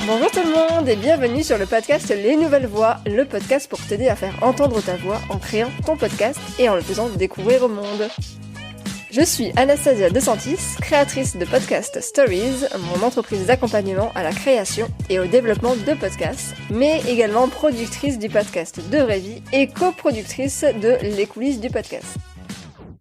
Bonjour tout le monde et bienvenue sur le podcast Les Nouvelles Voix, le podcast pour t'aider à faire entendre ta voix en créant ton podcast et en le faisant découvrir au monde. Je suis Anastasia De Santis, créatrice de Podcast Stories, mon entreprise d'accompagnement à la création et au développement de podcasts, mais également productrice du podcast De Vraie Vie et coproductrice de Les Coulisses du podcast.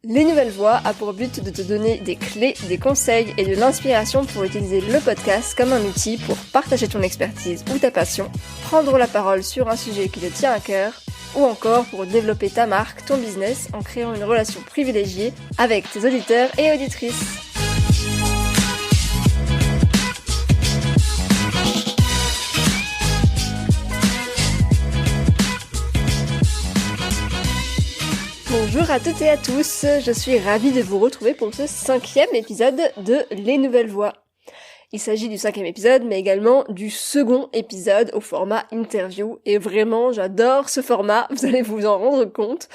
Les Nouvelles Voix a pour but de te donner des clés, des conseils et de l'inspiration pour utiliser le podcast comme un outil pour partager ton expertise ou ta passion, prendre la parole sur un sujet qui te tient à cœur, ou encore pour développer ta marque, ton business en créant une relation privilégiée avec tes auditeurs et auditrices. Bonjour à toutes et à tous, je suis ravie de vous retrouver pour ce 5e épisode de Les Nouvelles Voix. Il s'agit du 5e épisode, mais également du second épisode au format interview. Et vraiment, j'adore ce format, vous allez vous en rendre compte.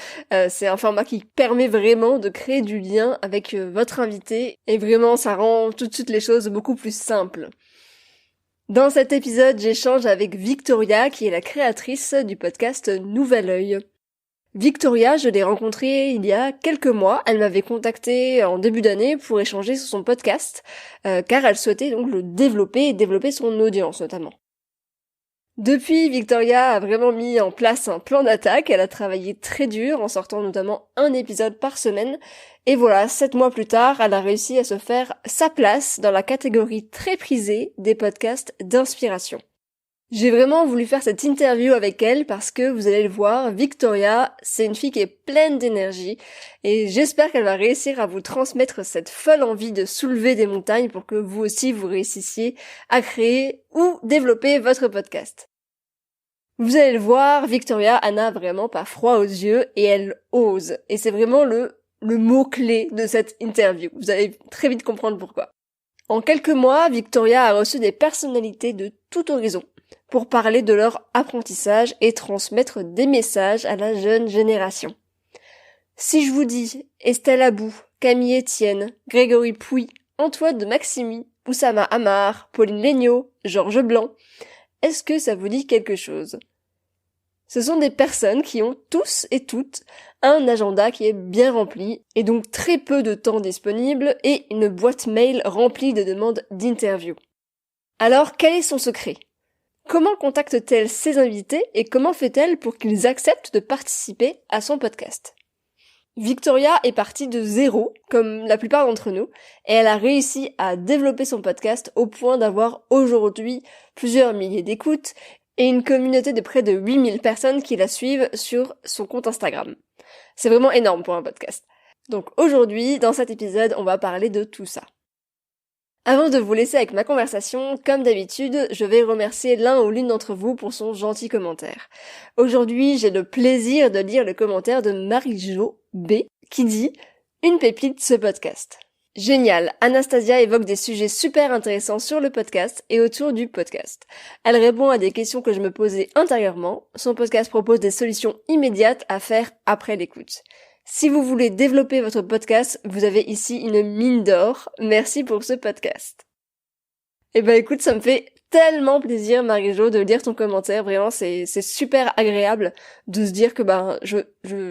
C'est un format qui permet vraiment de créer du lien avec votre invité. Et vraiment, ça rend tout de suite les choses beaucoup plus simples. Dans cet épisode, j'échange avec Victoria, qui est la créatrice du podcast Nouvel Œil. Victoria, je l'ai rencontrée il y a quelques mois. Elle m'avait contactée en début d'année pour échanger sur son podcast, car elle souhaitait donc le développer et développer son audience notamment. Depuis, Victoria a vraiment mis en place un plan d'attaque. Elle a travaillé très dur en sortant notamment un épisode par semaine. Et voilà, 7 mois plus tard, elle a réussi à se faire sa place dans la catégorie très prisée des podcasts d'inspiration. J'ai vraiment voulu faire cette interview avec elle parce que, vous allez le voir, Victoria, c'est une fille qui est pleine d'énergie et j'espère qu'elle va réussir à vous transmettre cette folle envie de soulever des montagnes pour que vous aussi vous réussissiez à créer ou développer votre podcast. Vous allez le voir, Victoria n'a vraiment pas froid aux yeux et elle ose. Et c'est vraiment le mot-clé de cette interview. Vous allez très vite comprendre pourquoi. En quelques mois, Victoria a reçu des personnalités de tout horizon pour parler de leur apprentissage et transmettre des messages à la jeune génération. Si je vous dis Estelle Abou, Camille Etienne, Grégory Pouy, Antoine de Maximi, Oussama Hamar, Pauline Léniaud, Georges Blanc, est-ce que ça vous dit quelque chose ? Ce sont des personnes qui ont tous et toutes un agenda qui est bien rempli et donc très peu de temps disponible et une boîte mail remplie de demandes d'interview. Alors, quel est son secret ? Comment contacte-t-elle ses invités et comment fait-elle pour qu'ils acceptent de participer à son podcast ? Victoria est partie de zéro, comme la plupart d'entre nous, et elle a réussi à développer son podcast au point d'avoir aujourd'hui plusieurs milliers d'écoutes et une communauté de près de 8000 personnes qui la suivent sur son compte Instagram. C'est vraiment énorme pour un podcast. Donc aujourd'hui, dans cet épisode, on va parler de tout ça. Avant de vous laisser avec ma conversation, comme d'habitude, je vais remercier l'un ou l'une d'entre vous pour son gentil commentaire. Aujourd'hui, j'ai le plaisir de lire le commentaire de Marie-Jo B qui dit « Une pépite ce podcast ». Génial, Anastasia évoque des sujets super intéressants sur le podcast et autour du podcast. Elle répond à des questions que je me posais intérieurement. Son podcast propose des solutions immédiates à faire après l'écoute. Si vous voulez développer votre podcast, vous avez ici une mine d'or. Merci pour ce podcast. Eh ben écoute, ça me fait tellement plaisir, Marie-Jo, de lire ton commentaire. Vraiment, c'est super agréable de se dire que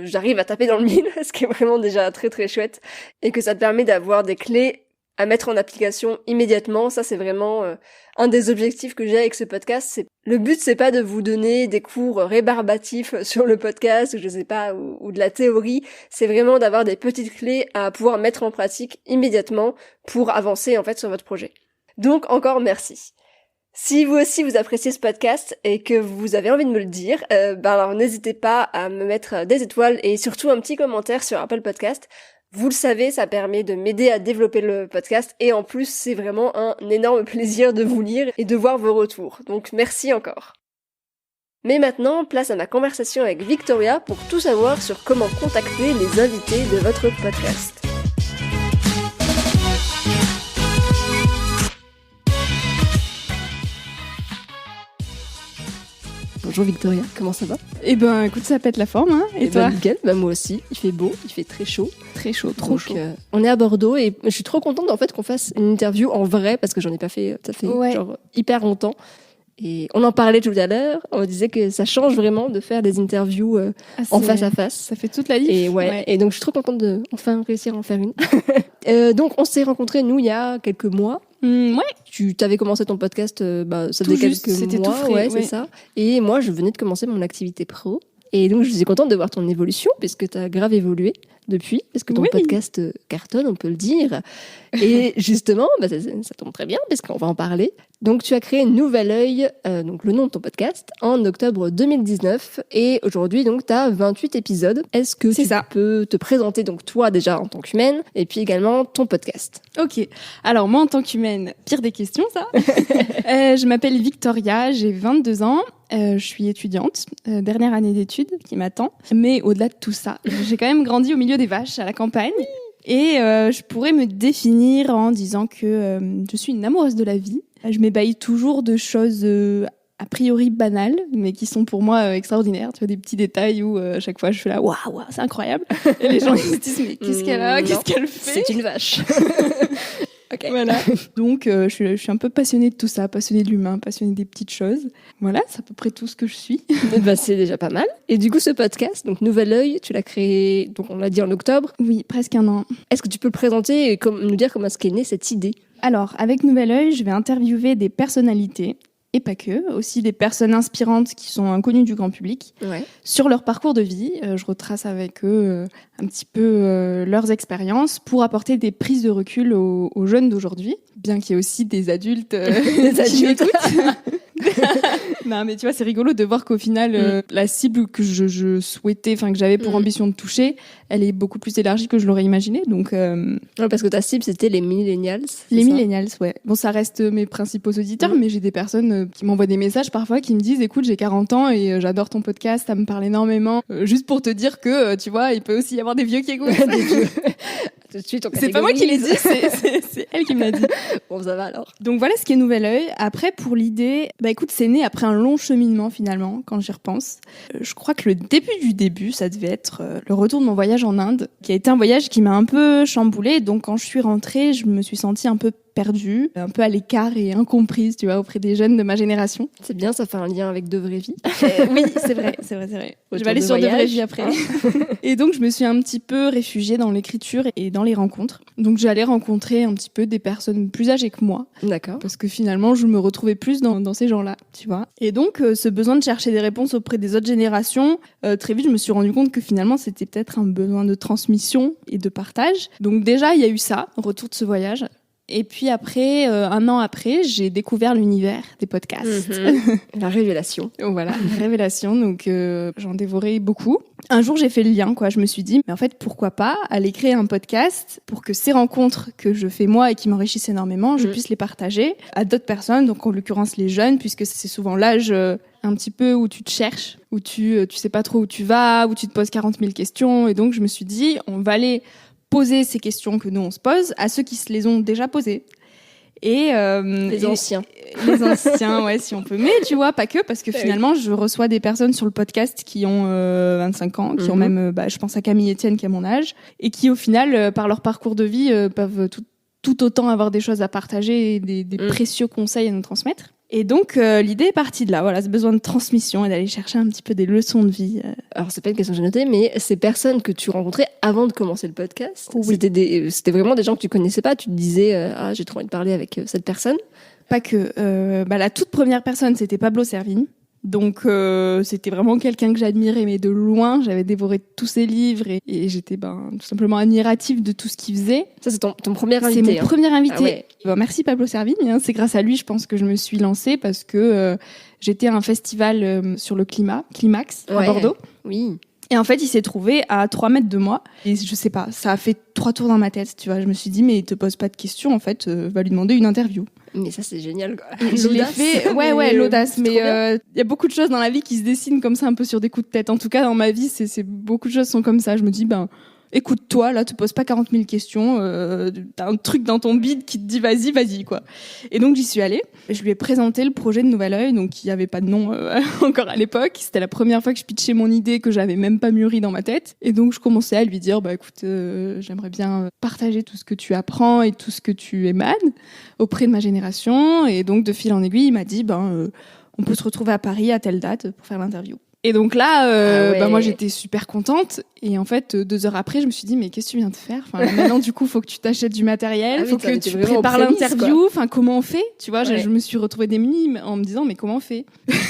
j'arrive à taper dans le mille, ce qui est vraiment déjà très très chouette, et que ça te permet d'avoir des clés à mettre en application immédiatement. Ça, c'est vraiment un des objectifs que j'ai avec ce podcast. Le but, c'est pas de vous donner des cours rébarbatifs sur le podcast, je sais pas, ou de la théorie. C'est vraiment d'avoir des petites clés à pouvoir mettre en pratique immédiatement pour avancer en fait sur votre projet. Donc encore merci. Si vous aussi vous appréciez ce podcast et que vous avez envie de me le dire, alors n'hésitez pas à me mettre des étoiles et surtout un petit commentaire sur Apple Podcast. Vous le savez, ça permet de m'aider à développer le podcast et en plus, c'est vraiment un énorme plaisir de vous lire et de voir vos retours. Donc merci encore. Mais maintenant, place à ma conversation avec Victoria pour tout savoir sur comment contacter les invités de votre podcast. Bonjour Victoria, comment ça va ? Eh ben écoute, ça pète la forme, hein. Et toi ? Nickel, moi aussi, il fait beau, il fait très chaud. Très chaud, trop chaud. On est à Bordeaux et je suis trop contente en fait qu'on fasse une interview en vrai parce que j'en ai pas fait, ça fait genre hyper longtemps. Et on en parlait tout à l'heure, on disait que ça change vraiment de faire des interviews en face à face. Ça fait toute la diff. Et donc je suis trop contente de enfin réussir à en faire une. Donc on s'est rencontrés, nous, il y a quelques mois. Ouais. Tu t'avais commencé ton podcast, ça tout faisait juste, quelques c'était mois. tout frais, ouais, c'est ça. Et moi, je venais de commencer mon activité pro. Et donc, je suis contente de voir ton évolution, puisque tu as grave évolué depuis, parce que ton podcast cartonne, on peut le dire. Et justement, ça tombe très bien, parce qu'on va en parler. Donc, tu as créé Nouvel Œil, donc le nom de ton podcast, en octobre 2019. Et aujourd'hui, donc, tu as 28 épisodes. Est-ce que tu peux te présenter, donc toi, déjà, en tant qu'humaine, et puis également ton podcast? Ok. Alors, moi, en tant qu'humaine, pire des questions, ça. Je m'appelle Victoria, j'ai 22 ans. Je suis étudiante, dernière année d'études qui m'attend. Mais au-delà de tout ça, j'ai quand même grandi au milieu des vaches, à la campagne. Et je pourrais me définir en disant que je suis une amoureuse de la vie. Je m'ébahis toujours de choses a priori banales, mais qui sont pour moi extraordinaires. Tu vois, des petits détails où à chaque fois je fais là, waouh, c'est incroyable. Et les gens ils se disent, mais qu'est-ce qu'elle a, qu'est-ce qu'elle fait? C'est une vache. Okay. Voilà. Donc, je suis un peu passionnée de tout ça, passionnée de l'humain, passionnée des petites choses. Voilà, c'est à peu près tout ce que je suis. C'est déjà pas mal. Et du coup, ce podcast, donc Nouvel Œil, tu l'as créé, donc on l'a dit en octobre. Oui, presque un an. Est-ce que tu peux le présenter et nous dire comment est-ce qu'est née cette idée? Alors, avec Nouvel Œil, je vais interviewer des personnalités, et pas que, aussi des personnes inspirantes qui sont inconnues du grand public, sur leur parcours de vie. Je retrace avec eux un petit peu leurs expériences pour apporter des prises de recul aux jeunes d'aujourd'hui, bien qu'il y ait aussi des adultes qui m'écoutent. Non, mais tu vois, c'est rigolo de voir qu'au final, la cible que je souhaitais, enfin que j'avais pour ambition de toucher, elle est beaucoup plus élargie que je l'aurais imaginé. Donc, parce que ta cible, c'était les millennials. Les millennials, ouais. Bon, ça reste mes principaux auditeurs, mais j'ai des personnes qui m'envoient des messages parfois qui me disent, écoute, j'ai 40 ans et j'adore ton podcast, ça me parle énormément. Juste pour te dire que, tu vois, il peut aussi y avoir des vieux qui écoutent. Des vieux. Tout de suite, c'est pas moi qui l'ai dit, c'est elle qui me l'a dit. Bon, ça va alors. Donc voilà ce qui est Nouvel Œil. Après, pour l'idée, écoute, c'est né après un long cheminement finalement, quand j'y repense. Je crois que le début du début, ça devait être le retour de mon voyage en Inde, qui a été un voyage qui m'a un peu chamboulée. Donc quand je suis rentrée, je me suis sentie un peu perdue, un peu à l'écart et incomprise, tu vois, auprès des jeunes de ma génération. C'est bien, ça fait un lien avec De Vraie Vie. Oui, c'est vrai. Je vais aller sur De Vraie Vie après. Et donc, je me suis un petit peu réfugiée dans l'écriture et dans les rencontres. Donc, j'allais rencontrer un petit peu des personnes plus âgées que moi. D'accord. Parce que finalement, je me retrouvais plus dans ces gens-là, tu vois. Et donc, ce besoin de chercher des réponses auprès des autres générations, très vite, je me suis rendu compte que finalement, c'était peut-être un besoin de transmission et de partage. Donc déjà, il y a eu ça, retour de ce voyage. Et puis après, un an après, j'ai découvert l'univers des podcasts. La révélation. Voilà, la révélation. Donc, j'en dévorais beaucoup. Un jour, j'ai fait le lien, quoi. Je me suis dit, mais en fait, pourquoi pas aller créer un podcast pour que ces rencontres que je fais moi et qui m'enrichissent énormément, je puisse les partager à d'autres personnes, donc en l'occurrence les jeunes, puisque c'est souvent l'âge un petit peu où tu te cherches, où tu sais pas trop où tu vas, où tu te poses 40 000 questions. Et donc, je me suis dit, on va aller poser ces questions que nous on se pose à ceux qui se les ont déjà posées. Et les anciens. Les anciens, ouais, si on peut. Mais tu vois, pas que, parce que finalement, je reçois des personnes sur le podcast qui ont 25 ans, qui ont même, je pense à Camille Etienne qui a mon âge, et qui au final, par leur parcours de vie, peuvent tout autant avoir des choses à partager et des précieux conseils à nous transmettre. Et donc, l'idée est partie de là. Voilà, ce besoin de transmission et d'aller chercher un petit peu des leçons de vie. Alors, c'est pas une question que j'ai notée, mais ces personnes que tu rencontrais avant de commencer le podcast, c'était vraiment des gens que tu connaissais pas. Tu te disais, j'ai trop envie de parler avec cette personne. Pas que. La toute première personne, c'était Pablo Servigne. Donc, c'était vraiment quelqu'un que j'admirais, mais de loin. J'avais dévoré tous ses livres et j'étais tout simplement admirative de tout ce qu'il faisait. Ça, c'est ton premier invité. C'est mon premier invité. Ah ouais. Merci Pablo Servigne. C'est grâce à lui, je pense que je me suis lancée parce que j'étais à un festival sur le climat, Climax, à Bordeaux. Oui. Et en fait, il s'est trouvé à 3 mètres de moi. Et je sais pas, ça a fait 3 tours dans ma tête, tu vois. Je me suis dit, mais il te pose pas de questions, en fait, va lui demander une interview. Mais ça, c'est génial, quoi. Je l'ai fait, ouais, l'audace. Mais il y a beaucoup de choses dans la vie qui se dessinent comme ça, un peu sur des coups de tête. En tout cas, dans ma vie, c'est beaucoup de choses sont comme ça. Je me dis, écoute-toi, là, te pose pas 40 000 questions. T'as un truc dans ton bide qui te dit vas-y, quoi. Et donc, j'y suis allée. Je lui ai présenté le projet de Nouvel Œil, donc il y avait pas de nom encore à l'époque. C'était la première fois que je pitchais mon idée que j'avais même pas mûrie dans ma tête. Et donc, je commençais à lui dire, écoute, j'aimerais bien partager tout ce que tu apprends et tout ce que tu émanes auprès de ma génération. Et donc, de fil en aiguille, il m'a dit, on peut se retrouver à Paris à telle date pour faire l'interview. Et donc là, moi j'étais super contente. Et en fait, 2 heures après, je me suis dit, mais qu'est-ce que tu viens de faire? Enfin, maintenant, du coup, faut que tu t'achètes du matériel, faut que tu prépares l'interview. Enfin, comment on fait? Tu vois, je me suis retrouvée démunie en me disant, mais comment on fait?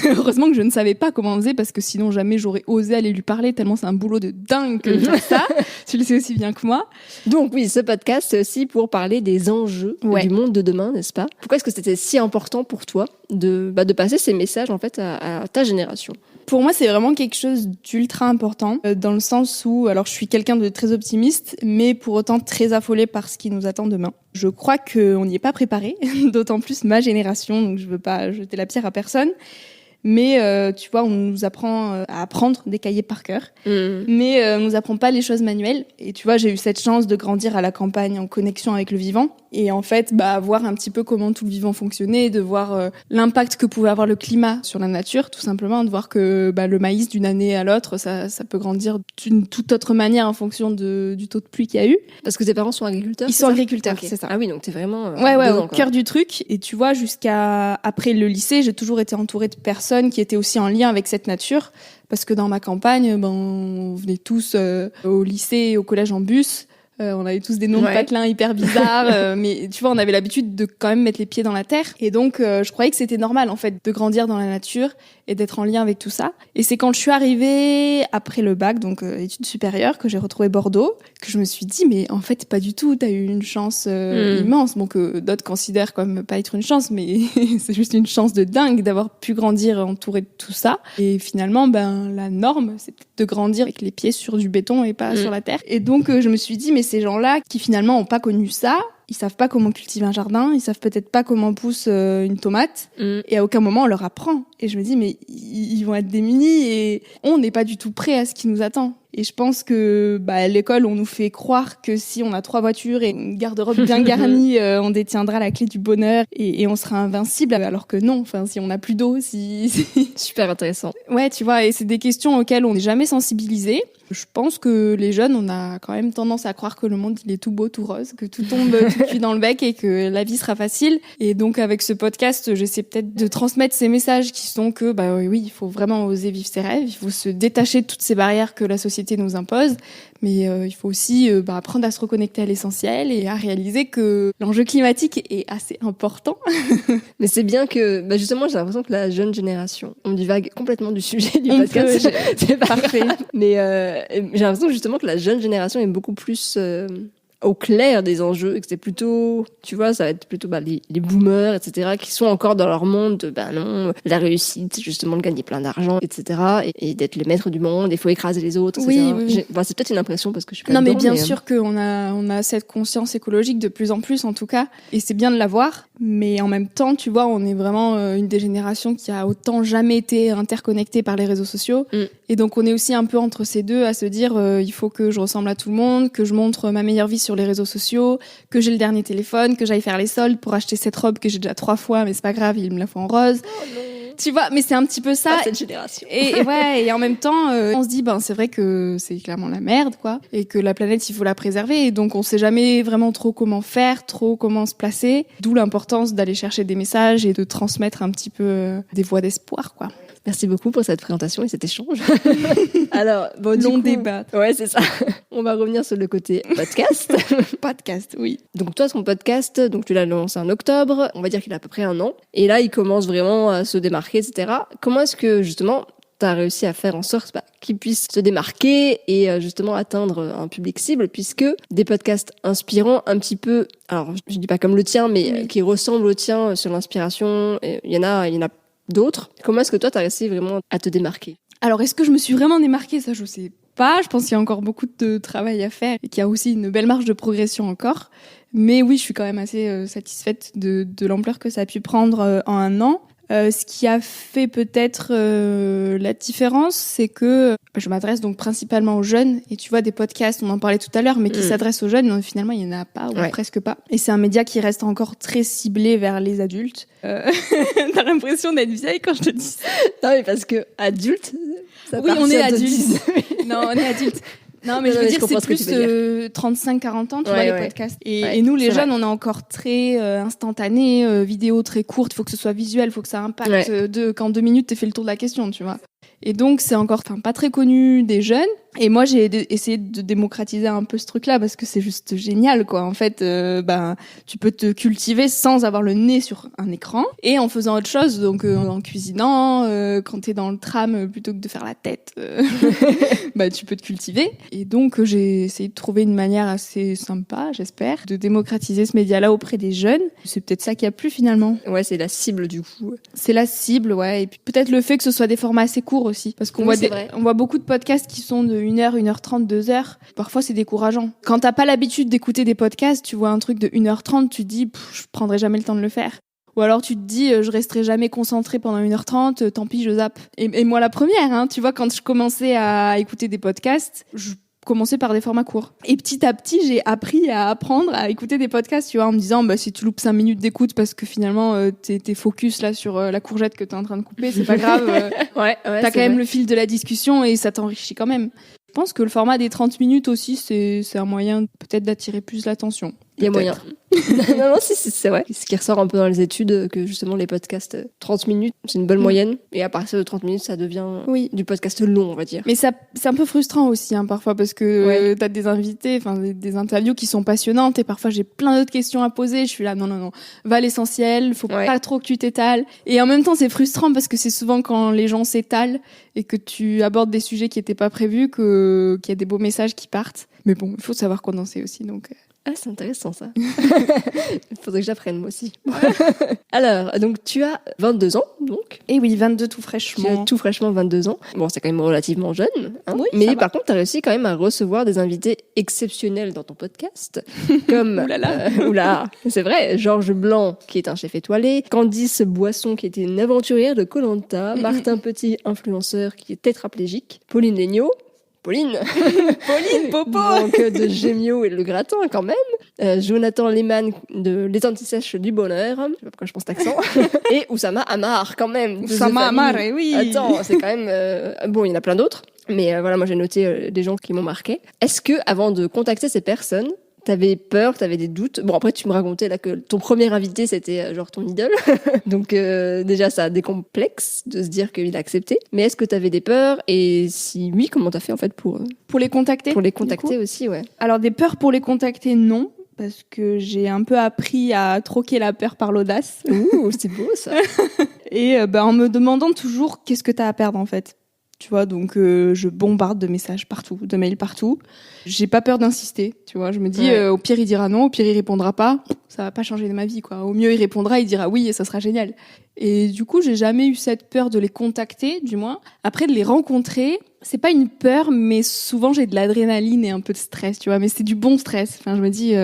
Heureusement que je ne savais pas comment on faisait, parce que sinon, jamais j'aurais osé aller lui parler, tellement c'est un boulot de dingue que de faire ça. Tu le sais aussi bien que moi. Donc oui, ce podcast, c'est aussi pour parler des enjeux du monde de demain, n'est-ce pas? Pourquoi est-ce que c'était si important pour toi de passer ces messages, en fait, à ta génération? Pour moi, c'est vraiment quelque chose d'ultra important, dans le sens où, alors je suis quelqu'un de très optimiste, mais pour autant très affolée par ce qui nous attend demain. Je crois qu'on n'y est pas préparé, d'autant plus ma génération, donc je veux pas jeter la pierre à personne. Mais tu vois, on nous apprend à apprendre des cahiers par cœur, mais on nous apprend pas les choses manuelles. Et tu vois, j'ai eu cette chance de grandir à la campagne en connexion avec le vivant. Et en fait, voir un petit peu comment tout le vivant fonctionnait, de voir l'impact que pouvait avoir le climat sur la nature, tout simplement, de voir que le maïs d'une année à l'autre, ça peut grandir d'une toute autre manière en fonction du taux de pluie qu'il y a eu. Parce que tes parents sont agriculteurs? Ils sont agriculteurs, c'est ça. Ah oui, donc t'es vraiment au cœur du truc. Et tu vois, jusqu'à après le lycée, j'ai toujours été entourée de personnes qui étaient aussi en lien avec cette nature. Parce que dans ma campagne, on venait tous au lycée et au collège en bus. On avait tous des noms de patelins hyper bizarres, mais tu vois, on avait l'habitude de quand même mettre les pieds dans la terre. Et donc, je croyais que c'était normal, en fait, de grandir dans la nature et d'être en lien avec tout ça. Et c'est quand je suis arrivée après le bac, donc études supérieures, que j'ai retrouvé Bordeaux, que je me suis dit, mais en fait, pas du tout, t'as eu une chance immense. Bon, que d'autres considèrent comme pas être une chance, mais c'est juste une chance de dingue d'avoir pu grandir entouré de tout ça. Et finalement, la norme, c'est de grandir avec les pieds sur du béton et pas sur la terre. Et donc, je me suis dit, mais ces gens-là qui finalement ont pas connu ça, ils savent pas comment cultiver un jardin, ils savent peut-être pas comment pousse une tomate, et à aucun moment on leur apprend. Et je me dis, mais ils vont être démunis et on n'est pas du tout prêt à ce qui nous attend. Et je pense que à l'école, on nous fait croire que si on a 3 voitures et une garde-robe bien garnie, on détiendra la clé du bonheur et on sera invincible, alors que non. Enfin, si on n'a plus d'eau, Super intéressant. Ouais, tu vois, et c'est des questions auxquelles on n'est jamais sensibilisé. Je pense que les jeunes, on a quand même tendance à croire que le monde, il est tout beau, tout rose, que tout tombe tout cuit dans le bec et que la vie sera facile. Et donc, avec ce podcast, j'essaie peut-être de transmettre ces messages qui sont que, oui, il faut vraiment oser vivre ses rêves, il faut se détacher de toutes ces barrières que la société nous impose, mais il faut aussi apprendre à se reconnecter à l'essentiel et à réaliser que l'enjeu climatique est assez important. Mais c'est bien que, justement, j'ai l'impression que la jeune génération, on divague complètement du sujet du podcast, c'est parfait. Mais j'ai l'impression justement que la jeune génération est beaucoup plus au clair des enjeux, et que c'est plutôt, tu vois, ça va être plutôt les boomers, etc., qui sont encore dans leur monde, non, la réussite, justement, de gagner plein d'argent, etc., et d'être les maîtres du monde, il faut écraser les autres, etc. Oui. C'est peut-être une impression parce que je suis pas dedans, mais bien sûr qu'on a cette conscience écologique de plus en plus, en tout cas, et c'est bien de l'avoir, mais en même temps, tu vois, on est vraiment une des générations qui a autant jamais été interconnectée par les réseaux sociaux, et donc on est aussi un peu entre ces deux à se dire, il faut que je ressemble à tout le monde, que je montre ma meilleure vie sur les réseaux sociaux, que j'ai le dernier téléphone, que j'aille faire les soldes pour acheter cette robe que j'ai déjà 3 fois, mais c'est pas grave, il me la fait en rose. Oh non. Tu vois, mais c'est un petit peu ça. Cette génération. Et en même temps, on se dit, c'est vrai que c'est clairement la merde, quoi, et que la planète, il faut la préserver, et donc on sait jamais vraiment trop comment faire, trop comment se placer, d'où l'importance d'aller chercher des messages et de transmettre un petit peu des voix d'espoir, quoi. Merci beaucoup pour cette présentation et cet échange. Alors, long débat. Ouais, c'est ça. On va revenir sur le côté podcast. Podcast, oui. Donc toi, ton podcast, donc tu l'as lancé en octobre, on va dire qu'il a à peu près 1 an. Et là, il commence vraiment à se démarquer, etc. Comment est-ce que, justement, tu as réussi à faire en sorte qu'il puisse se démarquer et justement atteindre un public cible, puisque des podcasts inspirants un petit peu, alors je dis pas comme le tien, mais qui ressemblent au tien sur l'inspiration, il y en a d'autres. Comment est-ce que toi, tu as réussi vraiment à te démarquer? Alors, est-ce que je me suis vraiment démarquée? Ça, je sais pas. Je pense qu'il y a encore beaucoup de travail à faire et qu'il y a aussi une belle marge de progression encore. Mais oui, je suis quand même assez satisfaite de l'ampleur que ça a pu prendre en 1 an. Ce qui a fait peut-être la différence, c'est que je m'adresse donc principalement aux jeunes. Et tu vois, des podcasts, on en parlait tout à l'heure, mais qui s'adressent aux jeunes, finalement, il n'y en a pas, ou presque pas. Et c'est un média qui reste encore très ciblé vers les adultes. T'as l'impression d'être vieille quand je te dis ça. Non, mais parce que adulte, ça oui, on est adulte. Non, on est adulte. Non, mais je veux dire, c'est plus 35-40 ans, tu vois, les podcasts. Et nous, les jeunes, on est encore très instantané, vidéo très courte, il faut que ce soit visuel, il faut que ça impacte qu'en 2 minutes, t'aies fait le tour de la question, tu vois. Et donc, c'est encore pas très connu des jeunes. Et moi, j'ai essayé de démocratiser un peu ce truc-là parce que c'est juste génial, quoi. En fait, tu peux te cultiver sans avoir le nez sur un écran et en faisant autre chose, donc en cuisinant, quand t'es dans le tram, plutôt que de faire la tête, tu peux te cultiver. Et donc, j'ai essayé de trouver une manière assez sympa, j'espère, de démocratiser ce média-là auprès des jeunes. C'est peut-être ça qui a plu finalement. Ouais, c'est la cible du coup. C'est la cible, ouais. Et puis peut-être le fait que ce soit des formats assez courts aussi, parce qu'on on voit beaucoup de podcasts qui sont de 1h, 1h30, 2h. Parfois, c'est décourageant. Quand t'as pas l'habitude d'écouter des podcasts, tu vois un truc de 1h30, tu te dis, je prendrai jamais le temps de le faire. Ou alors tu te dis, je resterai jamais concentrée pendant 1h30, tant pis, je zappe. Et moi, la première, hein, tu vois, quand je commençais à écouter des podcasts, je commençais par des formats courts. Et petit à petit, j'ai appris à apprendre à écouter des podcasts, tu vois, en me disant, si tu loupes 5 minutes d'écoute parce que finalement, t'es focus là sur la courgette que t'es en train de couper, c'est pas grave. T'as quand même le fil de la discussion et ça t'enrichit quand même. Je pense que le format des 30 minutes aussi, c'est un moyen peut-être d'attirer plus l'attention. Il y a moyen. non, si, c'est vrai. Ce qui ressort un peu dans les études, que justement les podcasts 30 minutes, c'est une bonne moyenne. Et à partir de 30 minutes, ça devient du podcast long, on va dire. Mais ça, c'est un peu frustrant aussi, hein, parfois, parce que t'as des invités, des interviews qui sont passionnantes et parfois j'ai plein d'autres questions à poser. Je suis là, non, va à l'essentiel, faut pas trop que tu t'étales. Et en même temps, c'est frustrant parce que c'est souvent quand les gens s'étalent et que tu abordes des sujets qui étaient pas prévus qu'il y a des beaux messages qui partent. Mais bon, il faut savoir condenser aussi, donc... Ah, c'est intéressant ça. Il faudrait que j'apprenne moi aussi. Alors, donc tu as 22 ans, donc. Et oui, 22 tout fraîchement. Tu as tout fraîchement 22 ans. Bon, c'est quand même relativement jeune. Hein, oui, mais par contre, tu as réussi quand même à recevoir des invités exceptionnels dans ton podcast. Comme, oula, c'est vrai, Georges Blanc, qui est un chef étoilé, Candice Boisson, qui était une aventurière de Koh-Lanta, Martin Petit, influenceur, qui est tétraplégique, Pauline Legnaud, Pauline Popo donc de Gémio et le gratin quand même, Jonathan Lehmann de Les Antisèches du Bonheur, je sais pas pourquoi je pense cet accent, et Oussama Hamar quand même. Oussama Hamar, oui. Attends, c'est quand même bon, il y en a plein d'autres, mais voilà, moi j'ai noté des gens qui m'ont marqué. Est-ce que avant de contacter ces personnes, t'avais peur, t'avais des doutes? Bon, après, tu me racontais là que ton premier invité, c'était genre ton idole. Donc, déjà, ça a des complexes de se dire qu'il a accepté. Mais est-ce que t'avais des peurs? Et si oui, comment t'as fait en fait pour les contacter? Pour les contacter aussi, ouais. Alors, des peurs pour les contacter, non. Parce que j'ai un peu appris à troquer la peur par l'audace. Ouh, c'est beau ça. Et en me demandant toujours qu'est-ce que t'as à perdre en fait. Tu vois, donc je bombarde de messages partout, de mails partout. J'ai pas peur d'insister, tu vois. Je me dis, au pire, il dira non, au pire, il répondra pas. Ça va pas changer ma vie, quoi. Au mieux, il répondra, il dira oui et ça sera génial. Et du coup, j'ai jamais eu cette peur de les contacter, du moins. Après, de les rencontrer, c'est pas une peur, mais souvent, j'ai de l'adrénaline et un peu de stress, tu vois. Mais c'est du bon stress. Enfin, je me dis...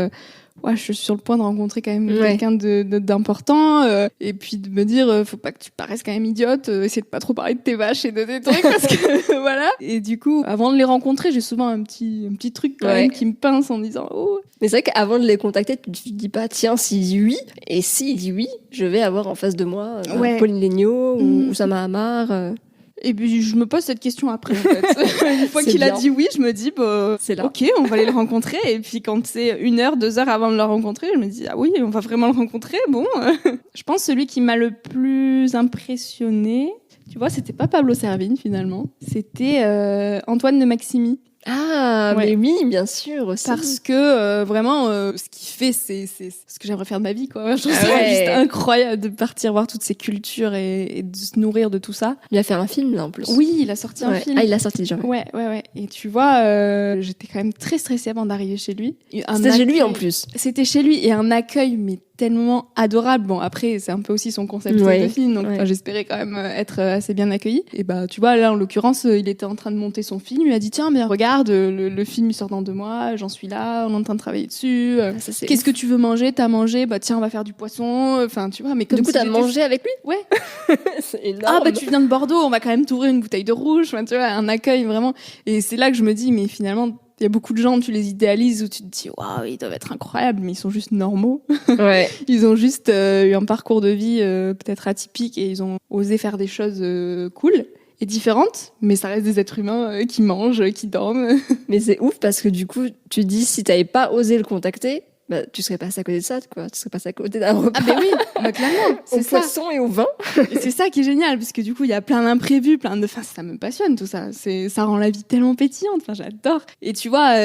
je suis sur le point de rencontrer quand même quelqu'un d'important et puis de me dire faut pas que tu paraisses quand même idiote, essaie de pas trop parler de tes vaches et de tes trucs parce que voilà. Et du coup, avant de les rencontrer, j'ai souvent un petit truc quand même qui me pince en me disant oh. Mais c'est vrai qu'avant de les contacter, tu te dis pas tiens, s'il dit oui, et s'il dit oui, je vais avoir en face de moi Pauline Legnaud ou Oussama Hamar. Et puis je me pose cette question après en fait. Une fois qu'il a dit oui, je me dis c'est là. Ok, on va aller le rencontrer. Et puis quand c'est 1 heure, 2 heures avant de le rencontrer, je me dis ah oui, on va vraiment le rencontrer. Bon, je pense celui qui m'a le plus impressionné, tu vois, c'était pas Pablo Servigne finalement, c'était Antoine de Maximi. Ah, mais oui, bien sûr aussi. Parce que vraiment, ce qu'il fait, c'est ce que j'aimerais faire de ma vie, quoi. Je trouve ça juste incroyable de partir voir toutes ces cultures et de se nourrir de tout ça. Il a fait un film là en plus. Oui, il a sorti un film. Ah, il l'a sorti déjà. Ouais. Et tu vois, j'étais quand même très stressée avant d'arriver chez lui. C'était chez lui en plus. C'était chez lui et un accueil mais tellement adorable. Bon, après, c'est un peu aussi son concept de film, donc j'espérais quand même être assez bien accueillie. Et tu vois, là, en l'occurrence, il était en train de monter son film. Il m'a dit, tiens, mais regarde, le film, il sort dans 2 mois, j'en suis là, on est en train de travailler dessus. Qu'est-ce que tu veux manger? T'as mangé? Tiens, on va faire du poisson. Enfin, tu vois, mais comme du coup, t'as mangé avec lui? Ouais. C'est énorme. Ah, tu viens de Bordeaux, on va quand même t'ouvrir une bouteille de rouge. Enfin, tu vois, un accueil vraiment. Et c'est là que je me dis, mais finalement, il y a beaucoup de gens, tu les idéalises où tu te dis waouh, ils doivent être incroyables, mais ils sont juste normaux. Ouais. Ils ont juste eu un parcours de vie peut-être atypique et ils ont osé faire des choses cool. est différente, mais ça reste des êtres humains qui mangent, qui dorment. Mais c'est ouf parce que du coup, tu dis si t'avais pas osé le contacter, bah, tu serais passé à côté de ça, quoi. Tu serais passé à côté d'un repas. Ah ben oui, bah clairement, Au c'est ça. poisson et au vin. Et c'est ça qui est génial, parce que du coup, il y a plein d'imprévus, enfin, ça me passionne tout ça. Ça rend la vie tellement pétillante. Enfin, j'adore. Et tu vois,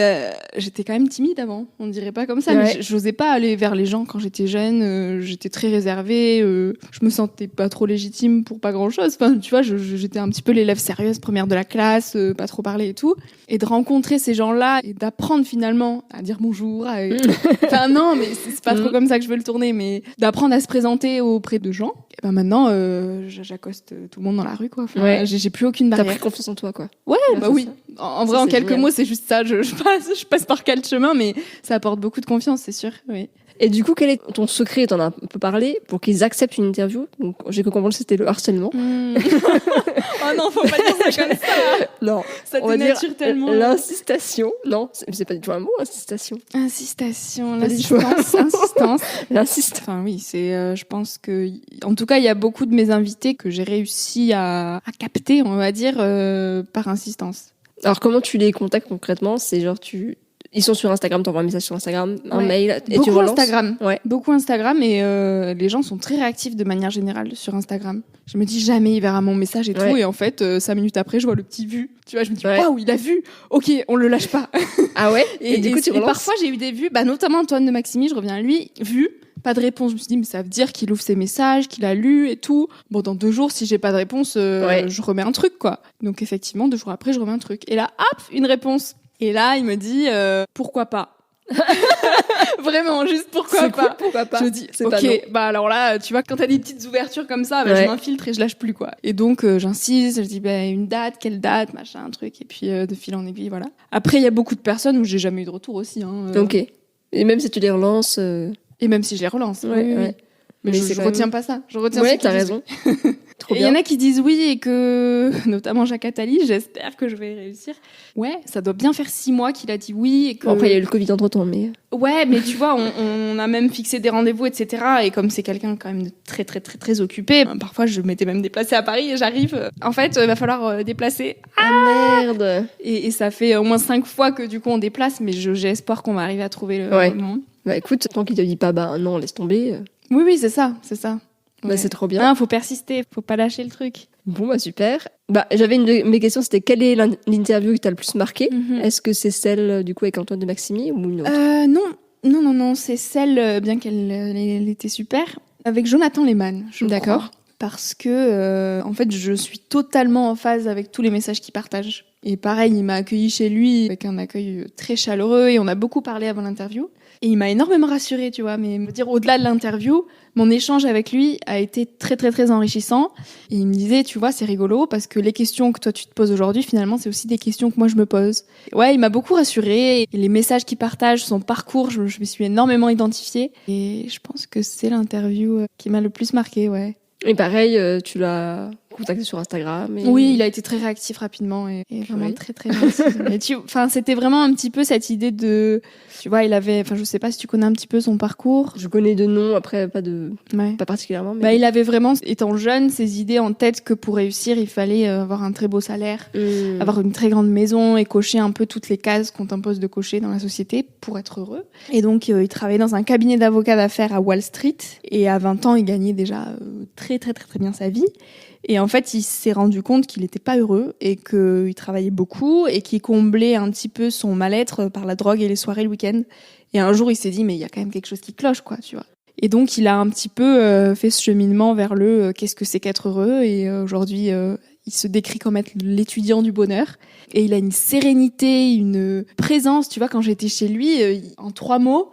j'étais quand même timide avant. On dirait pas comme ça, Ouais. mais j'osais pas aller vers les gens quand j'étais jeune. J'étais très réservée. Je me sentais pas trop légitime pour pas grand chose. Enfin, tu vois, j'étais un petit peu l'élève sérieuse, première de la classe, pas trop parler et tout. Et de rencontrer ces gens-là et d'apprendre finalement à dire bonjour. Enfin non, mais c'est pas trop comme ça que je veux le tourner, mais d'apprendre à se présenter auprès de gens. Et ben maintenant, j'accoste tout le monde dans la rue, quoi. Enfin, Ouais. j'ai plus aucune T'as barrière. pris confiance en toi, quoi. Ouais, Ouais, bah c'est oui. ça. En vrai, Ça, en c'est quelques génial. mots, c'est juste ça. Je passe par quel chemin, mais ça apporte beaucoup de confiance, c'est sûr. Oui. Et du coup, quel est ton secret? T'en as un peu parlé pour qu'ils acceptent une interview. Donc, j'ai cru comprendre que c'était le harcèlement. Oh non, faut pas dire ça comme ça. Non, Ça on va dire dénature tellement. l'incitation. Non, c'est pas du tout un mot, incitation. Insistation, Pas du tout. insistance. L'insiste. Enfin oui, je pense que, en tout cas, il y a beaucoup de mes invités que j'ai réussi à capter, on va dire, par insistance. Alors, comment tu les contactes concrètement? C'est genre, ils sont sur Instagram, t'envoies un message sur Instagram, un Ouais. mail, et Beaucoup tu relances. Instagram. Ouais. Beaucoup Instagram et les gens sont très réactifs de manière générale sur Instagram. Je me dis jamais il verra mon message et tout, Ouais. et en fait 5 minutes après je vois le petit vu. Tu vois, je me dis Ouais. waouh, il a vu. Ok, on le lâche pas. Ah ouais? Et du coup, tu et relances. parfois j'ai eu des vues, bah notamment Antoine de Maximi, je reviens à lui, vu. Pas de réponse. Je me suis dit, mais ça veut dire qu'il ouvre ses messages, qu'il a lu et tout. Bon, dans 2 jours, si j'ai pas de réponse, Ouais. je remets un truc, quoi. Donc, effectivement, 2 jours après, je remets un truc. Et là, hop, une réponse. Et là, il me dit, pourquoi pas? Vraiment, juste pourquoi C'est pas? cool, pourquoi pas? Je dis, C'est pas non. ok, bah alors là, tu vois, quand t'as des petites ouvertures comme ça, bah, Ouais. je m'infiltre et je lâche plus, quoi. Et donc, j'insiste, je dis, bah, une date, quelle date, machin, un truc. Et puis, de fil en aiguille, voilà. Après, il y a beaucoup de personnes où j'ai jamais eu de retour aussi, hein. Ok. Et même si tu les relances. Et même si je les relance. Ouais, oui, oui, ouais. oui. Mais, Mais je c'est quand retiens même- pas ça. Je retiens Ouais, ceux qui t'as disent raison. Trop Et il y bien. en a qui disent oui et que, notamment Jacques Attali, j'espère que je vais réussir. Ouais, ça doit bien faire 6 mois qu'il a dit oui et que... Bon, après, il y a eu le Covid entre temps, mais. Ouais, mais tu vois, on a même fixé des rendez-vous, etc. Et comme c'est quelqu'un quand même de très, très, très, très occupé, parfois je m'étais même déplacée à Paris et j'arrive. En fait, il va falloir déplacer. Ah merde! Et ça fait au moins 5 fois que du coup on déplace, mais j'ai espoir qu'on va arriver à trouver le Ouais. moment. Bah écoute, tant qu'il te dit pas, bah non, laisse tomber. Oui, oui, c'est ça, c'est ça. Bah Ouais. c'est trop bien. Ah, faut persister, faut pas lâcher le truc. Bon, bah super. Bah j'avais une de mes questions, c'était quelle est l'interview qui t'a le plus marqué? Est-ce que c'est celle du coup avec Antoine de Maximi ou une autre? Non, c'est celle, bien qu'elle elle était super, avec Jonathan Lehmann, je D'accord. crois. Parce que, en fait, je suis totalement en phase avec tous les messages qu'il partage. Et pareil, il m'a accueilli chez lui avec un accueil très chaleureux et on a beaucoup parlé avant l'interview. Et il m'a énormément rassurée, tu vois. Mais me dire, au-delà de l'interview, mon échange avec lui a été très, très, très enrichissant. Et il me disait, tu vois, c'est rigolo parce que les questions que toi tu te poses aujourd'hui, finalement, c'est aussi des questions que moi je me pose. Ouais, il m'a beaucoup rassurée. Et les messages qu'il partage, son parcours, je me suis énormément identifiée. Et je pense que c'est l'interview qui m'a le plus marquée, ouais. Et pareil, tu l'as contacté sur Instagram. Et... Oui, il a été très réactif rapidement et vraiment Oui. très très gentil. Mais c'était vraiment un petit peu cette idée de, tu vois, je sais pas si tu connais un petit peu son parcours. Je connais de nom, après Ouais. pas particulièrement. Mais... Bah, il avait vraiment, étant jeune, ces idées en tête que pour réussir, il fallait avoir un très beau salaire, avoir une très grande maison et cocher un peu toutes les cases qu'on t'impose de cocher dans la société pour être heureux. Et donc, il travaillait dans un cabinet d'avocats d'affaires à Wall Street et à 20 ans, il gagnait déjà très très très très bien sa vie. Et en fait, il s'est rendu compte qu'il n'était pas heureux et qu'il travaillait beaucoup et qu'il comblait un petit peu son mal-être par la drogue et les soirées le week-end. Et un jour, il s'est dit, mais il y a quand même quelque chose qui cloche, quoi, tu vois. Et donc, il a un petit peu fait ce cheminement vers qu'est-ce que c'est qu'être heureux. Et aujourd'hui, il se décrit comme être l'étudiant du bonheur. Et il a une sérénité, une présence. Tu vois, quand j'étais chez lui, en 3 mots,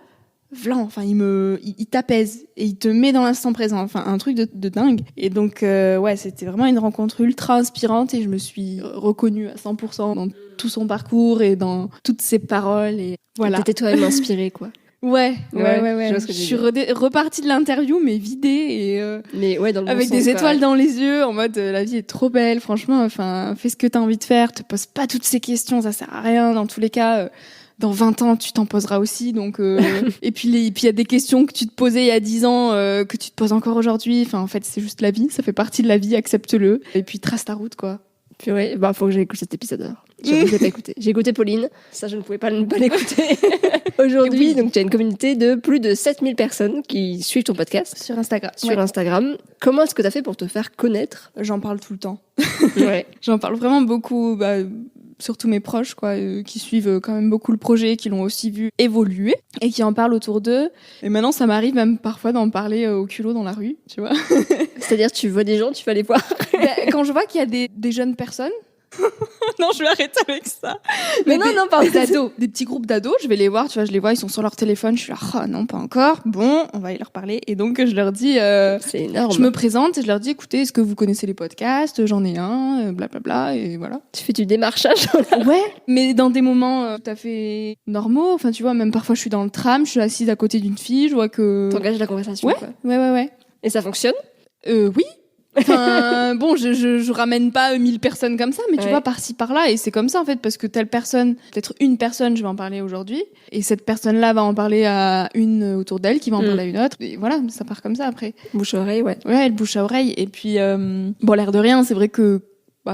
Vlan, enfin, il t'apaise et il te met dans l'instant présent. Enfin, un truc de dingue. Et donc, ouais, c'était vraiment une rencontre ultra inspirante et je me suis reconnue à 100% dans tout son parcours et dans toutes ses paroles. Et voilà. T'étais toi-même inspirée, quoi. Ouais. Je vois ce que Je tu suis veux dire. repartie de l'interview, mais vidée et Mais ouais, dans le bon avec sens, des quoi. étoiles dans les yeux, en mode la vie est trop belle, franchement. Enfin, fais ce que t'as envie de faire, te pose pas toutes ces questions, ça sert à rien. Dans tous les cas, dans 20 ans, tu t'en poseras aussi. Donc, et puis il y a des questions que tu te posais il y a 10 ans que tu te poses encore aujourd'hui. Enfin, en fait, c'est juste la vie, ça fait partie de la vie, accepte-le. Et puis trace ta route, quoi. Purée, bah faut que j'écoute cet épisode alors. Je ne l'ai pas écouté. J'ai écouté Pauline, ça je ne pouvais pas ne pas l'écouter. Aujourd'hui, Oui. donc tu as une communauté de plus de 7000 personnes qui suivent ton podcast Sur Instagram. sur Instagram. Comment est-ce que tu as fait pour te faire connaître? J'en parle tout le temps. Ouais. J'en parle vraiment beaucoup, surtout mes proches, quoi, qui suivent quand même beaucoup le projet, qui l'ont aussi vu évoluer et qui en parlent autour d'eux. Et maintenant, ça m'arrive même parfois d'en parler au culot dans la rue, tu vois. C'est-à-dire, tu vois des gens, tu vas les voir. Quand je vois qu'il y a des jeunes personnes. Non, je vais arrêter avec ça. Mais non, pardon. Des ados, des petits groupes d'ados, je vais les voir, tu vois, je les vois, ils sont sur leur téléphone, je suis là, oh non, pas encore. Bon, on va aller leur parler. Et donc, je leur dis, c'est énorme. je me présente et je leur dis, écoutez, est-ce que vous connaissez les podcasts? J'en ai un, blablabla, et voilà. Tu fais du démarchage. Ouais, mais dans des moments tout à fait normaux, enfin, tu vois, même parfois, je suis dans le tram, je suis assise à côté d'une fille, je vois que... T'engages la conversation. Ouais, quoi. ouais. Et ça fonctionne? Oui. Enfin, bon, je ramène pas 1000 personnes comme ça, mais tu vois, par-ci, par-là, et c'est comme ça, en fait, parce que telle personne, peut-être une personne, je vais en parler aujourd'hui, et cette personne-là va en parler à une autour d'elle, qui va en parler à une autre, et voilà, ça part comme ça, après. Bouche à oreille, ouais. Ouais, elle bouche à oreille, et puis, bon, l'air de rien, c'est vrai que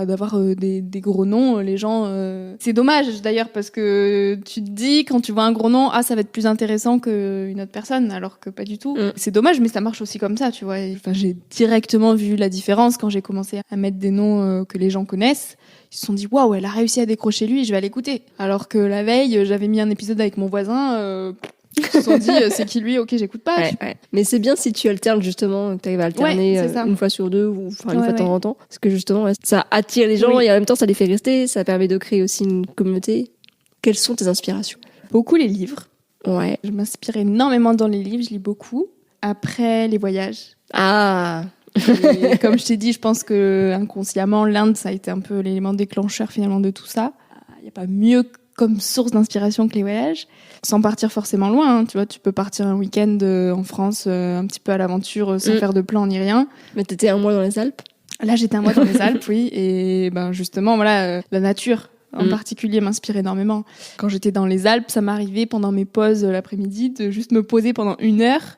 d'avoir des gros noms, les gens... C'est dommage, d'ailleurs, parce que tu te dis, quand tu vois un gros nom, ça va être plus intéressant qu'une autre personne, alors que pas du tout. C'est dommage, mais ça marche aussi comme ça, tu vois. Enfin, j'ai directement vu la différence quand j'ai commencé à mettre des noms que les gens connaissent. Ils se sont dit, waouh, elle a réussi à décrocher lui, je vais l'écouter. Alors que la veille, j'avais mis un épisode avec mon voisin... Ils se sont dit, c'est qui lui? Ok, j'écoute pas. Ouais. Mais c'est bien si tu alternes justement, que tu arrives à alterner une fois sur deux ou une fois de temps en temps. Parce que justement, ça attire les gens et en même temps, ça les fait rester. Ça permet de créer aussi une communauté. Quelles sont tes inspirations? Beaucoup les livres. Ouais. Je m'inspire énormément dans les livres, je lis beaucoup. Après, les voyages. Ah. Et comme je t'ai dit, je pense que inconsciemment, l'Inde, ça a été un peu l'élément déclencheur finalement de tout ça. Il n'y a pas mieux comme source d'inspiration que les voyages, sans partir forcément loin. Tu vois, tu peux partir un week-end en France, un petit peu à l'aventure, sans faire de plan ni rien. Mais t'étais un mois dans les Alpes? Là, j'étais un mois dans les Alpes, oui. Et justement, voilà, la nature en particulier m'inspire énormément. Quand j'étais dans les Alpes, ça m'arrivait pendant mes pauses l'après-midi de juste me poser pendant 1 heure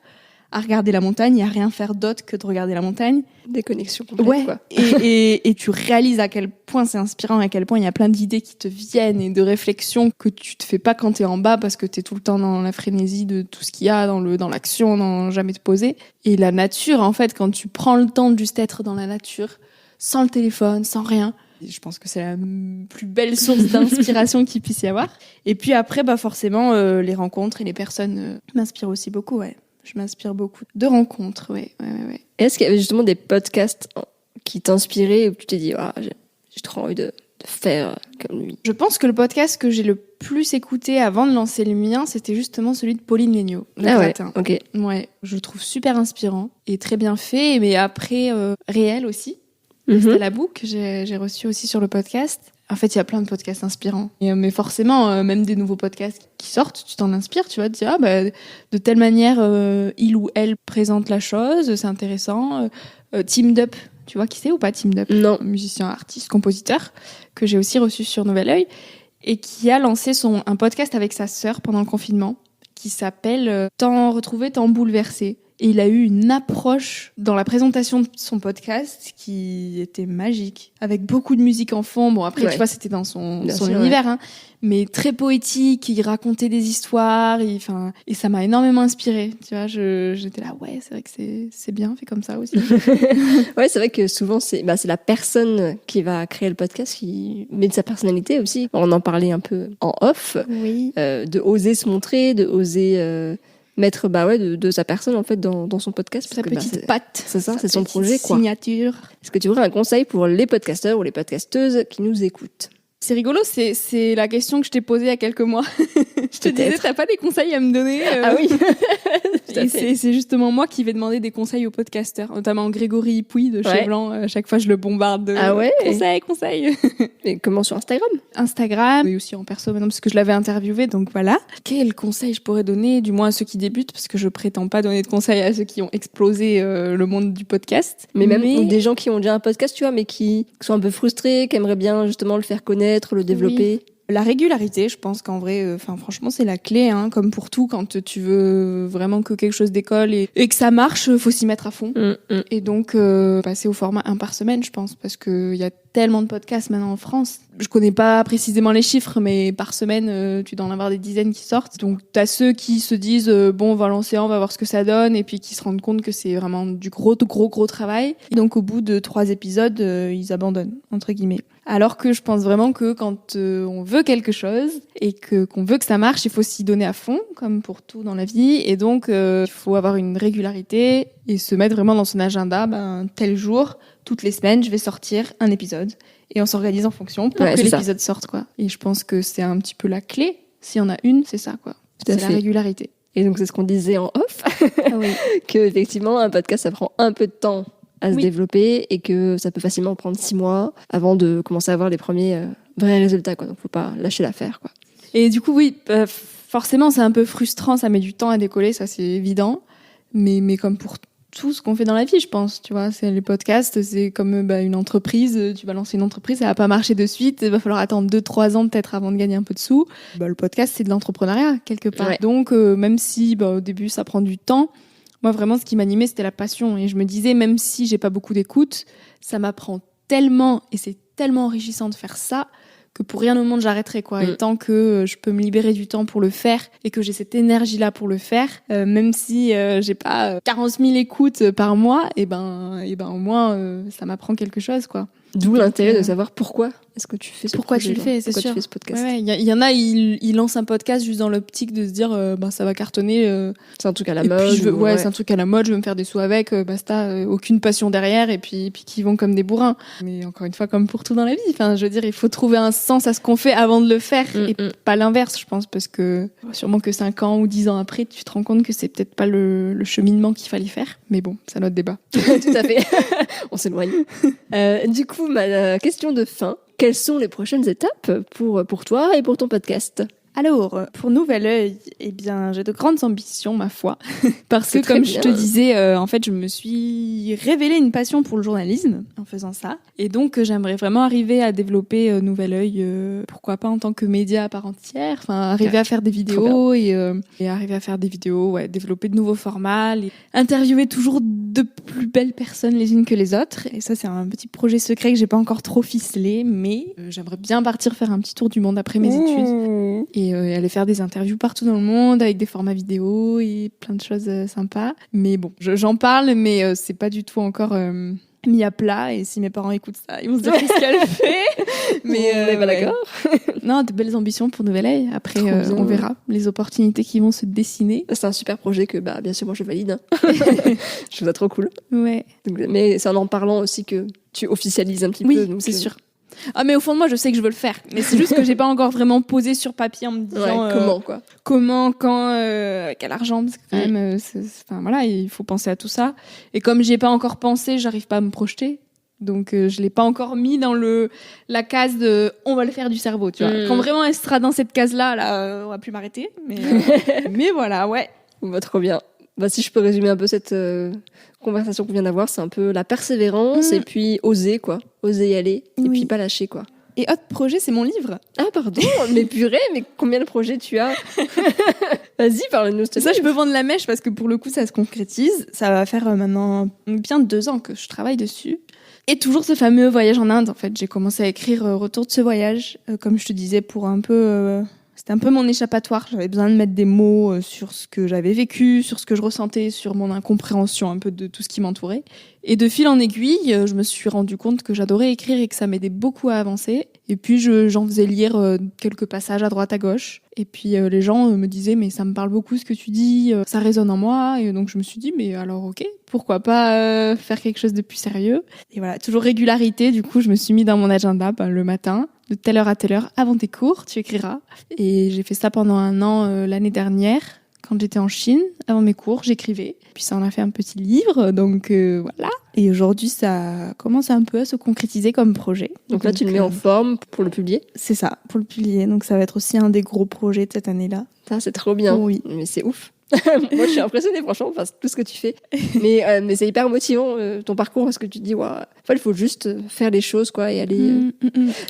à regarder la montagne et à rien faire d'autre que de regarder la montagne. Déconnexion complète, quoi. Et tu réalises à quel point c'est inspirant, à quel point il y a plein d'idées qui te viennent et de réflexions que tu te fais pas quand t'es en bas parce que t'es tout le temps dans la frénésie de tout ce qu'il y a, dans l'action, dans jamais te poser. Et la nature, en fait, quand tu prends le temps de juste être dans la nature, sans le téléphone, sans rien, je pense que c'est la plus belle source d'inspiration qu'il puisse y avoir. Et puis après, forcément, les rencontres et les personnes m'inspirent aussi beaucoup, ouais. Je m'inspire beaucoup de rencontres, ouais. Est-ce qu'il y avait justement des podcasts qui t'inspiraient où tu t'es dit, j'ai trop envie de faire comme lui? Je pense que le podcast que j'ai le plus écouté avant de lancer le mien, c'était justement celui de Pauline Léniaud. Ok. Ouais, je le trouve super inspirant et très bien fait, mais après, réel aussi. C'était la book que j'ai reçu aussi sur le podcast. En fait, il y a plein de podcasts inspirants. Mais forcément, même des nouveaux podcasts qui sortent, tu t'en inspires, tu vas te dire, de telle manière, il ou elle présente la chose, c'est intéressant. Teamed Up, tu vois qui c'est ou pas Teamed Up? Non. Musicien, artiste, compositeur, que j'ai aussi reçu sur Nouvel Oeil, et qui a lancé un podcast avec sa sœur pendant le confinement, qui s'appelle Temps retrouvé, temps bouleversé. Et il a eu une approche dans la présentation de son podcast qui était magique, avec beaucoup de musique en fond. Bon, après, tu vois, c'était dans son univers, hein, mais très poétique. Il racontait des histoires, et ça m'a énormément inspirée. Tu vois, j'étais là, ouais, c'est vrai que c'est bien fait comme ça aussi. Ouais, c'est vrai que souvent, c'est la personne qui va créer le podcast qui met de sa personnalité aussi. On en parlait un peu en off, oui. De oser se montrer, de oser... mettre de sa personne en fait dans son podcast, sa petite patte, c'est ça, c'est son projet, quoi. Signature. Est-ce que tu aurais un conseil pour les podcasteurs ou les podcasteuses qui nous écoutent? C'est rigolo, c'est la question que je t'ai posée il y a quelques mois. Je te disais, t'as pas des conseils à me donner? Ah oui. Et c'est justement moi qui vais demander des conseils aux podcasteurs, notamment Grégory Ipouy de Chez Blanc. À chaque fois, je le bombarde de conseils. Mais comment, sur Instagram, mais aussi en perso maintenant, parce que je l'avais interviewé, donc voilà. Quel conseil je pourrais donner, du moins à ceux qui débutent, parce que je prétends pas donner de conseils à ceux qui ont explosé le monde du podcast. Mais même des gens qui ont déjà un podcast, tu vois, mais qui sont un peu frustrés, qui aimeraient bien justement le faire connaître, le développer. Oui. La régularité, je pense qu'en vrai, franchement, c'est la clé, hein, comme pour tout, quand tu veux vraiment que quelque chose décolle et que ça marche, faut s'y mettre à fond. Et donc, passer au format 1 par semaine, je pense, parce que il y a tellement de podcasts maintenant en France. Je connais pas précisément les chiffres, mais par semaine, tu dois en avoir des dizaines qui sortent. Donc, t'as ceux qui se disent, bon, on va lancer un, on va voir ce que ça donne, et puis qui se rendent compte que c'est vraiment du gros travail. Et donc, au bout de 3 épisodes, ils abandonnent, entre guillemets. Alors que je pense vraiment que quand on veut quelque chose et qu'on veut que ça marche, il faut s'y donner à fond, comme pour tout dans la vie. Et donc, il faut avoir une régularité et se mettre vraiment dans son agenda, tel jour, toutes les semaines, je vais sortir un épisode. Et on s'organise en fonction pour que l'épisode sorte, quoi. Et je pense que c'est un petit peu la clé. S'il y en a une, c'est ça, quoi. C'est la régularité. Et donc, c'est ce qu'on disait en off. Oui. Que, effectivement, un podcast, ça prend un peu de temps à se développer et que ça peut facilement prendre 6 mois avant de commencer à avoir les premiers vrais résultats, quoi. Donc, faut pas lâcher l'affaire, quoi. Et du coup, oui, forcément, c'est un peu frustrant, ça met du temps à décoller, ça c'est évident. Mais comme pour tout ce qu'on fait dans la vie, je pense, tu vois, c'est les podcasts, c'est comme une entreprise, tu vas lancer une entreprise, ça va pas marcher de suite, il va falloir attendre 2-3 ans peut-être avant de gagner un peu de sous. Le podcast, c'est de l'entrepreneuriat, quelque part. Ouais. Donc, même si au début, ça prend du temps, moi, vraiment, ce qui m'animait, c'était la passion. Et je me disais, même si j'ai pas beaucoup d'écoute, ça m'apprend tellement, et c'est tellement enrichissant de faire ça, que pour rien au monde, j'arrêterai, quoi. Et tant que je peux me libérer du temps pour le faire, et que j'ai cette énergie-là pour le faire, même si j'ai pas 40 000 écoutes par mois, et au moins, ça m'apprend quelque chose, quoi. D'où l'intérêt de savoir pourquoi est-ce que tu fais ce pourquoi tu le fais, c'est sûr. Tu fais ce podcast. Ouais, y en a, ils lancent un podcast juste dans l'optique de se dire ça va cartonner. C'est un truc à la mode. C'est un truc à la mode, je veux me faire des sous avec, basta, aucune passion derrière, et puis qui vont comme des bourrins. Mais encore une fois, comme pour tout dans la vie, enfin, je veux dire, il faut trouver un sens à ce qu'on fait avant de le faire, et pas l'inverse, je pense, parce que sûrement que 5 ans ou 10 ans après, tu te rends compte que c'est peut-être pas le cheminement qu'il fallait faire. Mais bon, c'est un autre débat. Tout à fait. On s'éloigne. Du coup, ma question de fin. Quelles sont les prochaines étapes pour toi et pour ton podcast ? Alors, pour Nouvel Oeil, j'ai de grandes ambitions, ma foi. Parce que, comme je te disais, en fait, je me suis révélé une passion pour le journalisme en faisant ça. Et donc, j'aimerais vraiment arriver à développer Nouvel Oeil, pourquoi pas en tant que média à part entière. Enfin, arriver à faire des vidéos et arriver à faire des vidéos, développer de nouveaux formats, interviewer toujours de plus belles personnes les unes que les autres. Et ça, c'est un petit projet secret que j'ai pas encore trop ficelé, mais j'aimerais bien partir faire un petit tour du monde après mes études. Et aller faire des interviews partout dans le monde avec des formats vidéo et plein de choses sympas. Mais bon, j'en parle, mais c'est pas du tout encore mis à plat. Et si mes parents écoutent ça, ils vont se dire qu'est-ce qu'elle fait. Mais on n'est pas d'accord. Non, de belles ambitions pour Nouvel Oeil. Après, on verra les opportunités qui vont se dessiner. C'est un super projet que, bien sûr, moi je valide. Je trouve ça trop cool. Ouais. Donc, mais c'est en parlant aussi que tu officialises un petit peu. Oui, c'est sûr. Ah, mais au fond de moi, je sais que je veux le faire. Mais c'est juste que j'ai pas encore vraiment posé sur papier en me disant comment, quand, quel argent, parce que quand même, voilà, il faut penser à tout ça. Et comme j'y ai pas encore pensé, j'arrive pas à me projeter. Donc, je l'ai pas encore mis dans la case de on va le faire du cerveau, tu vois. Quand vraiment elle sera dans cette case-là, on va plus m'arrêter. Mais voilà, ouais. Trop bien. Si je peux résumer un peu cette conversation qu'on vient d'avoir, c'est un peu la persévérance et puis oser y aller et puis pas lâcher, quoi. Et autre projet, c'est mon livre. Ah, pardon, mais purée, mais combien de projets tu as ? Vas-y, parle-nous. Ça, je peux vendre la mèche parce que pour le coup, ça se concrétise. Ça va faire maintenant bien 2 ans que je travaille dessus. Et toujours ce fameux voyage en Inde, en fait. J'ai commencé à écrire Retour de ce voyage, comme je te disais, pour un peu... C'était un peu mon échappatoire. J'avais besoin de mettre des mots sur ce que j'avais vécu, sur ce que je ressentais, sur mon incompréhension un peu de tout ce qui m'entourait. Et de fil en aiguille, je me suis rendu compte que j'adorais écrire et que ça m'aidait beaucoup à avancer. Et puis j'en faisais lire quelques passages à droite à gauche. Et puis les gens me disaient mais ça me parle beaucoup ce que tu dis, ça résonne en moi. Et donc je me suis dit mais alors ok, pourquoi pas faire quelque chose de plus sérieux. Et voilà, toujours régularité. Du coup je me suis mis dans mon agenda le matin. De telle heure à telle heure, avant tes cours, tu écriras. Et j'ai fait ça pendant 1 an l'année dernière, quand j'étais en Chine. Avant mes cours, j'écrivais. Puis ça en a fait un petit livre, donc voilà. Et aujourd'hui, ça commence un peu à se concrétiser comme projet. Donc là, tu le mets en forme pour le publier ? C'est ça, pour le publier. Donc ça va être aussi un des gros projets de cette année-là. Ça, c'est trop bien. Oui. Mais c'est ouf. Moi, je suis impressionnée, franchement, tout ce que tu fais. Mais c'est hyper motivant, ton parcours, parce que tu te dis, il faut juste faire les choses, quoi, et aller...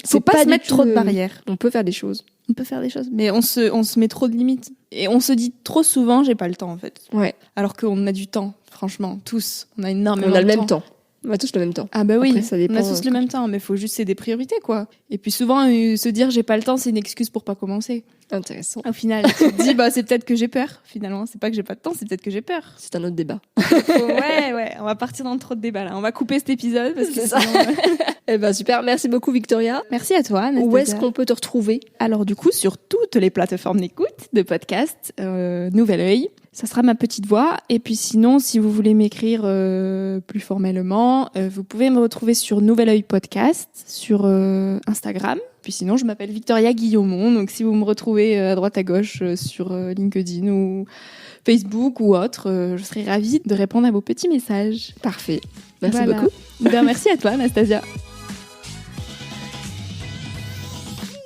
Faut pas se mettre trop de barrières. On peut faire des choses. On peut faire des choses, mais on se met trop de limites. Et on se dit trop souvent, j'ai pas le temps, en fait. Ouais. Alors qu'on a du temps, franchement, tous. On a énormément de temps. On a le même temps. On a tous le même temps. Ah bah oui, Après, ça dépend, on a tous le même temps, mais faut juste c'est des priorités quoi. Et puis souvent se dire j'ai pas le temps, c'est une excuse pour pas commencer. Intéressant. Au final, tu te dis c'est peut-être que j'ai peur. Finalement, c'est pas que j'ai pas de temps, c'est peut-être que j'ai peur. C'est un autre débat. Ouais, on va partir dans trop de débats là. On va couper cet épisode parce que C'est ça. sinon, Eh ben super, merci beaucoup Victoria. Merci à toi, Anastasia. Où est-ce qu'on peut te retrouver? Alors du coup, sur toutes les plateformes d'écoute de podcast, Nouvel Oeil, ça sera ma petite voix. Et puis sinon, si vous voulez m'écrire plus formellement, vous pouvez me retrouver sur Nouvel Oeil Podcast, sur Instagram. Puis sinon, je m'appelle Victoria Guillaumont. Donc si vous me retrouvez à droite à gauche sur LinkedIn ou Facebook ou autre, je serai ravie de répondre à vos petits messages. Parfait. Merci Voilà. beaucoup. Ben, merci à toi, Anastasia.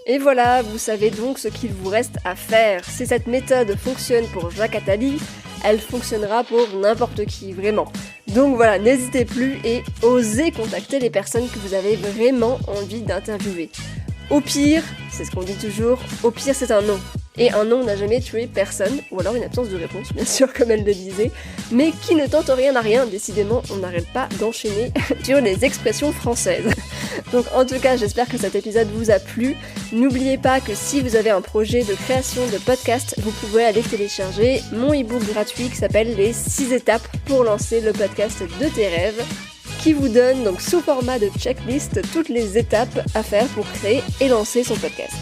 Et voilà, vous savez donc ce qu'il vous reste à faire. Si cette méthode fonctionne pour Jacques Attali, elle fonctionnera pour n'importe qui, vraiment. Donc voilà, n'hésitez plus et osez contacter les personnes que vous avez vraiment envie d'interviewer. Au pire, c'est ce qu'on dit toujours, au pire c'est un non. Et un non n'a jamais tué personne, ou alors une absence de réponse, bien sûr, comme elle le disait. Mais qui ne tente rien à rien, décidément, on n'arrête pas d'enchaîner sur les expressions françaises. Donc en tout cas, j'espère que cet épisode vous a plu. N'oubliez pas que si vous avez un projet de création de podcast, vous pouvez aller télécharger mon e-book gratuit qui s'appelle les 6 étapes pour lancer le podcast de tes rêves, qui vous donne donc sous format de checklist toutes les étapes à faire pour créer et lancer son podcast.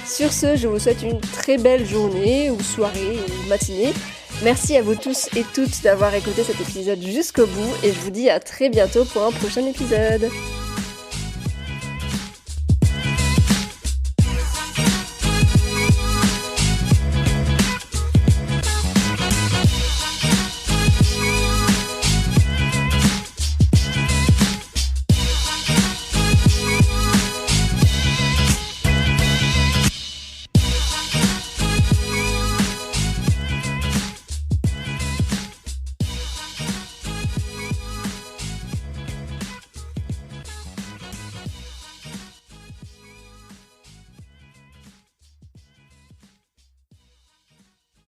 Sur ce, je vous souhaite une très belle journée ou soirée ou matinée. Merci à vous tous et toutes d'avoir écouté cet épisode jusqu'au bout et je vous dis à très bientôt pour un prochain épisode.